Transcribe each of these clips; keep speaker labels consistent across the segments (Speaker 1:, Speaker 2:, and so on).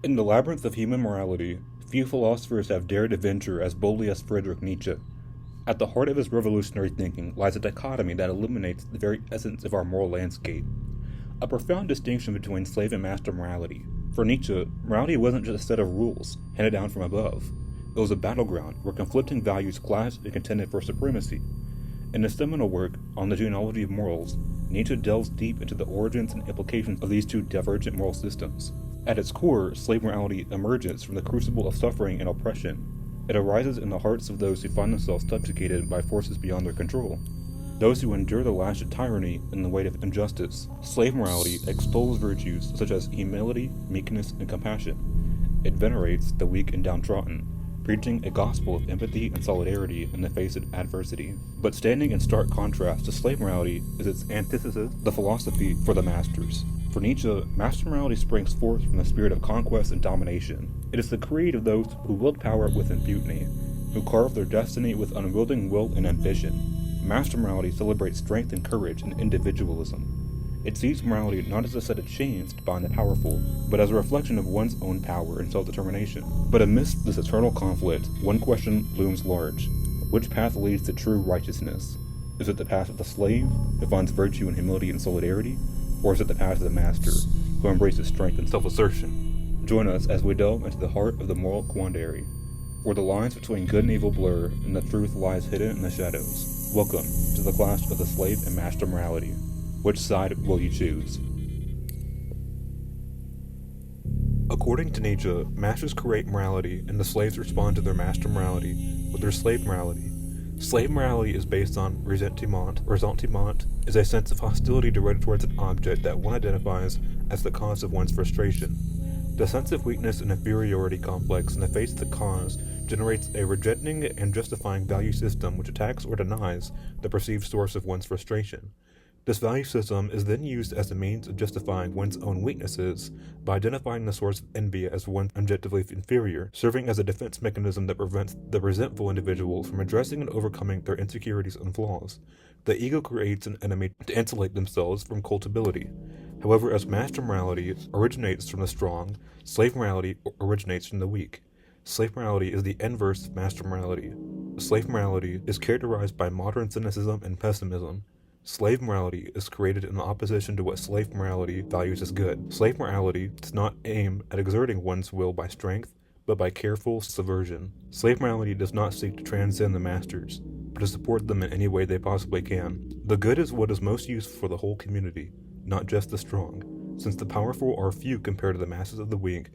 Speaker 1: In the labyrinth of human morality, few philosophers have dared to venture as boldly as Friedrich Nietzsche. At the heart of his revolutionary thinking lies a dichotomy that illuminates the very essence of our moral landscape. A profound distinction between slave and master morality. For Nietzsche, morality wasn't just a set of rules handed down from above. It was a battleground where conflicting values clashed and contended for supremacy. In his seminal work on the genealogy of morals, Nietzsche delves deep into the origins and implications of these two divergent moral systems. At its core, slave morality emerges from the crucible of suffering and oppression. It arises in the hearts of those who find themselves subjugated by forces beyond their control, those who endure the lash of tyranny and the weight of injustice. Slave morality extols virtues such as humility, meekness, and compassion. It venerates the weak and downtrodden, preaching a gospel of empathy and solidarity in the face of adversity. But standing in stark contrast to slave morality is its antithesis, the philosophy for the masters. For Nietzsche, master morality springs forth from the spirit of conquest and domination. It is the creed of those who wield power with impunity, who carve their destiny with unwielding will and ambition. Master morality celebrates strength and courage and individualism. It sees morality not as a set of chains to bind the powerful, but as a reflection of one's own power and self-determination. But amidst this eternal conflict, one question looms large. Which path leads to true righteousness? Is it the path of the slave, who finds virtue in humility and solidarity? Or is it the path of the master, who embraces strength and self-assertion? Join us as we delve into the heart of the moral quandary, where the lines between good and evil blur and the truth lies hidden in the shadows. Welcome to the clash of the slave and master morality. Which side will you choose? According to Nietzsche, masters create morality and the slaves respond to their master morality with their slave morality. Slave morality is based on ressentiment. Ressentiment is a sense of hostility directed towards an object that one identifies as the cause of one's frustration. The sense of weakness and inferiority complex in the face of the cause generates a rejecting and justifying value system which attacks or denies the perceived source of one's frustration. This value system is then used as a means of justifying one's own weaknesses by identifying the source of envy as one objectively inferior, serving as a defense mechanism that prevents the resentful individual from addressing and overcoming their insecurities and flaws. The ego creates an enemy to insulate themselves from culpability. However, as master morality originates from the strong, slave morality originates from the weak. Slave morality is the inverse of master morality. Slave morality is characterized by modern cynicism and pessimism. Slave morality is created in opposition to what slave morality values as good. Slave morality does not aim at exerting one's will by strength, but by careful subversion. Slave morality does not seek to transcend the masters, but to support them in any way they possibly can. The good is what is most useful for the whole community, not just the strong. Since the powerful are few compared to the masses of the weak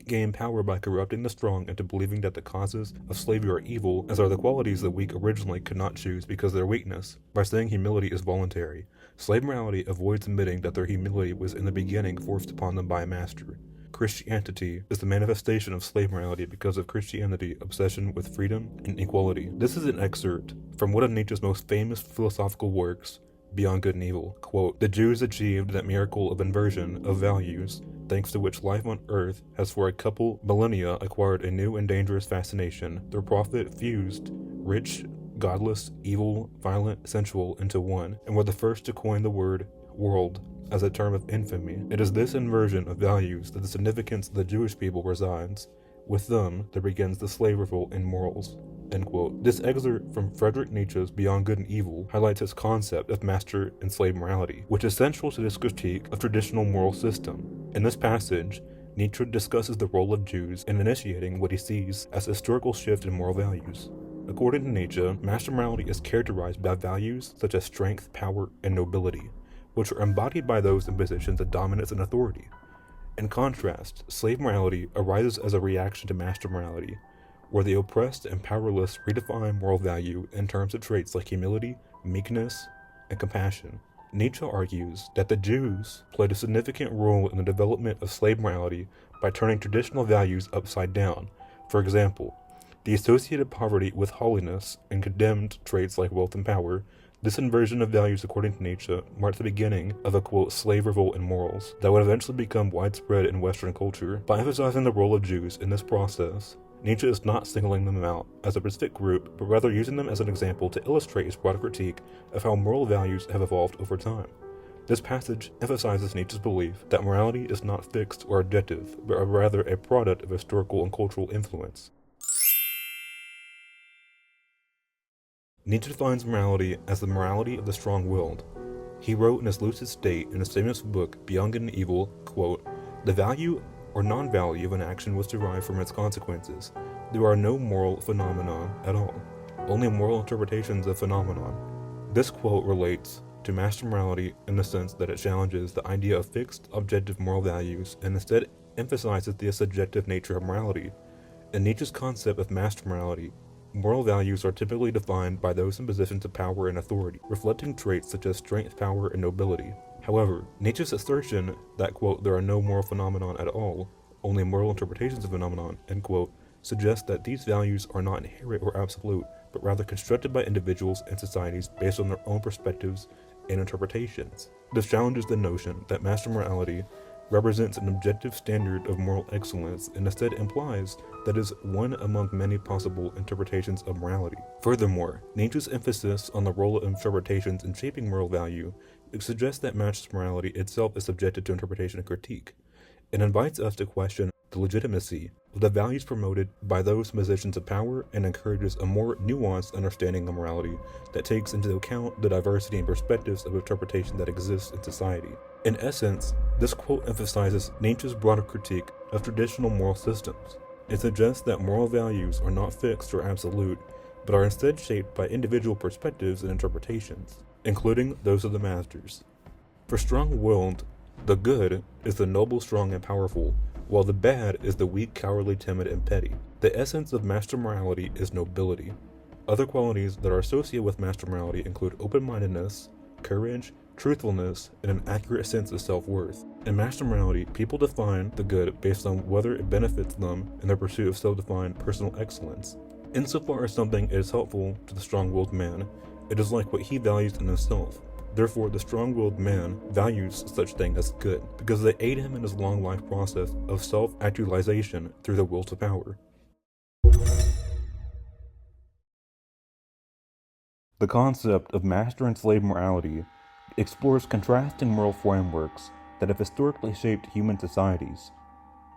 Speaker 1: gain power by corrupting the strong into believing that the causes of slavery are evil, as are the qualities the weak originally could not choose because of their weakness. By saying humility is voluntary, slave morality avoids admitting that their humility was in the beginning forced upon them by a master. Christianity is the manifestation of slave morality because of Christianity's obsession with freedom and equality. This is an excerpt from one of Nietzsche's most famous philosophical works, Beyond Good and Evil. Quote, "The Jews achieved that miracle of inversion of values, thanks to which life on earth has for a couple millennia acquired a new and dangerous fascination. Their prophet fused rich, godless, evil, violent, sensual into one, and were the first to coin the word world as a term of infamy. It is this inversion of values that the significance of the Jewish people resides. With them, there begins the slave revolt in morals." End quote. This excerpt from Friedrich Nietzsche's Beyond Good and Evil highlights his concept of master and slave morality, which is central to this critique of traditional moral system. In this passage, Nietzsche discusses the role of Jews in initiating what he sees as a historical shift in moral values. According to Nietzsche, master morality is characterized by values such as strength, power, and nobility, which are embodied by those in positions of dominance and authority. In contrast, slave morality arises as a reaction to master morality, where the oppressed and powerless redefine moral value in terms of traits like humility, meekness, and compassion. Nietzsche argues that the Jews played a significant role in the development of slave morality by turning traditional values upside down. For example, the associated poverty with holiness and condemned traits like wealth and power. This inversion of values, according to Nietzsche, marked the beginning of a, quote, slave revolt in morals that would eventually become widespread in Western culture. By emphasizing the role of Jews in this process, Nietzsche is not singling them out as a specific group, but rather using them as an example to illustrate his broader critique of how moral values have evolved over time. This passage emphasizes Nietzsche's belief that morality is not fixed or objective, but rather a product of historical and cultural influence. Nietzsche defines morality as the morality of the strong-willed. He wrote in his lucid state in his famous book, Beyond Good and Evil, quote, "The value or non-value of an action was derived from its consequences. There are no moral phenomena at all, only moral interpretations of phenomenon." This quote relates to master morality in the sense that it challenges the idea of fixed, objective moral values and instead emphasizes the subjective nature of morality. In Nietzsche's concept of master morality, moral values are typically defined by those in positions of power and authority, reflecting traits such as strength, power, and nobility. However, Nietzsche's assertion that, quote, "there are no moral phenomenon at all, only moral interpretations of phenomenon," end quote, suggests that these values are not inherent or absolute, but rather constructed by individuals and societies based on their own perspectives and interpretations. This challenges the notion that master morality represents an objective standard of moral excellence and instead implies that it is one among many possible interpretations of morality. Furthermore, Nietzsche's emphasis on the role of interpretations in shaping moral value suggests that master morality itself is subjected to interpretation and critique. It invites us to question the legitimacy of the values promoted by those in positions of power and encourages a more nuanced understanding of morality that takes into account the diversity and perspectives of interpretation that exists in society. In essence, this quote emphasizes Nietzsche's broader critique of traditional moral systems. It suggests that moral values are not fixed or absolute, but are instead shaped by individual perspectives and interpretations, including those of the masters. For strong-willed, the good is the noble, strong, and powerful, while the bad is the weak, cowardly, timid, and petty. The essence of master morality is nobility. Other qualities that are associated with master morality include open-mindedness, courage, truthfulness, and an accurate sense of self-worth. In master morality, people define the good based on whether it benefits them in their pursuit of self-defined personal excellence. Insofar as something is helpful to the strong-willed man, it is like what he values in himself. Therefore, the strong-willed man values such thing as good, because they aid him in his long life process of self-actualization through the will to power. The concept of master and slave morality explores contrasting moral frameworks that have historically shaped human societies.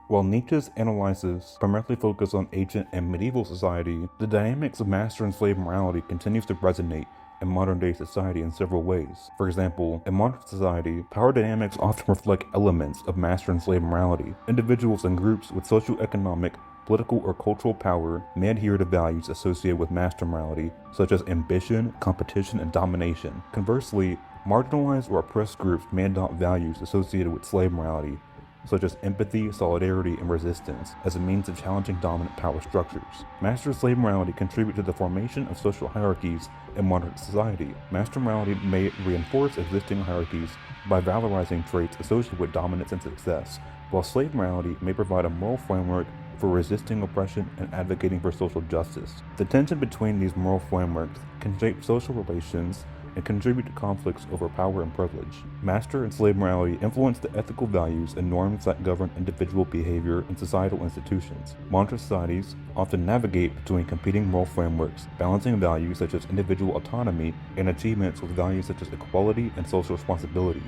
Speaker 1: While Nietzsche's analysis primarily focus on ancient and medieval society, the dynamics of master and slave morality continues to resonate in modern-day society in several ways. For example, in modern society, power dynamics often reflect elements of master and slave morality. Individuals and groups with socioeconomic, political, or cultural power may adhere to values associated with master morality, such as ambition, competition, and domination. Conversely, marginalized or oppressed groups may adopt values associated with slave morality, such as empathy, solidarity, and resistance, as a means of challenging dominant power structures. Master-slave morality contribute to the formation of social hierarchies in modern society. Master morality may reinforce existing hierarchies by valorizing traits associated with dominance and success, while slave morality may provide a moral framework for resisting oppression and advocating for social justice. The tension between these moral frameworks can shape social relations and contribute to conflicts over power and privilege. Master and slave morality influence the ethical values and norms that govern individual behavior in societal institutions. Modern societies often navigate between competing moral frameworks, balancing values such as individual autonomy and achievements with values such as equality and social responsibility.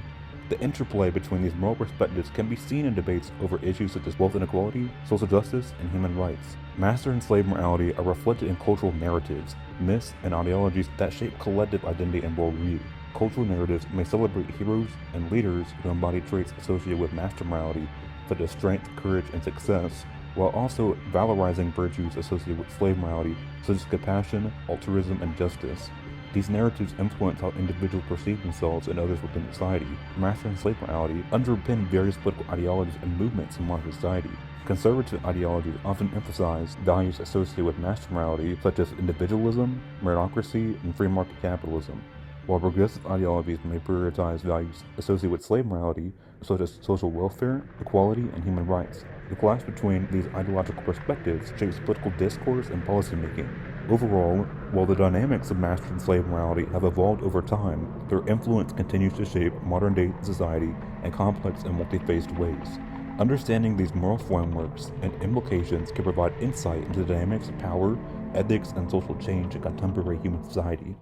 Speaker 1: The interplay between these moral perspectives can be seen in debates over issues such as wealth inequality, social justice, and human rights. Master and slave morality are reflected in cultural narratives, myths, and ideologies that shape collective identity and worldview. Cultural narratives may celebrate heroes and leaders who embody traits associated with master morality, such as strength, courage, and success, while also valorizing virtues associated with slave morality, such as compassion, altruism, and justice. These narratives influence how individuals perceive themselves and others within society. Master and slave morality underpin various political ideologies and movements in modern society. Conservative ideologies often emphasize values associated with master morality, such as individualism, meritocracy, and free market capitalism, while progressive ideologies may prioritize values associated with slave morality, such as social welfare, equality, and human rights. The clash between these ideological perspectives shapes political discourse and policymaking. Overall, while the dynamics of master and slave morality have evolved over time, their influence continues to shape modern-day society in complex and multi-faced ways. Understanding these moral frameworks and implications can provide insight into the dynamics of power, ethics, and social change in contemporary human society.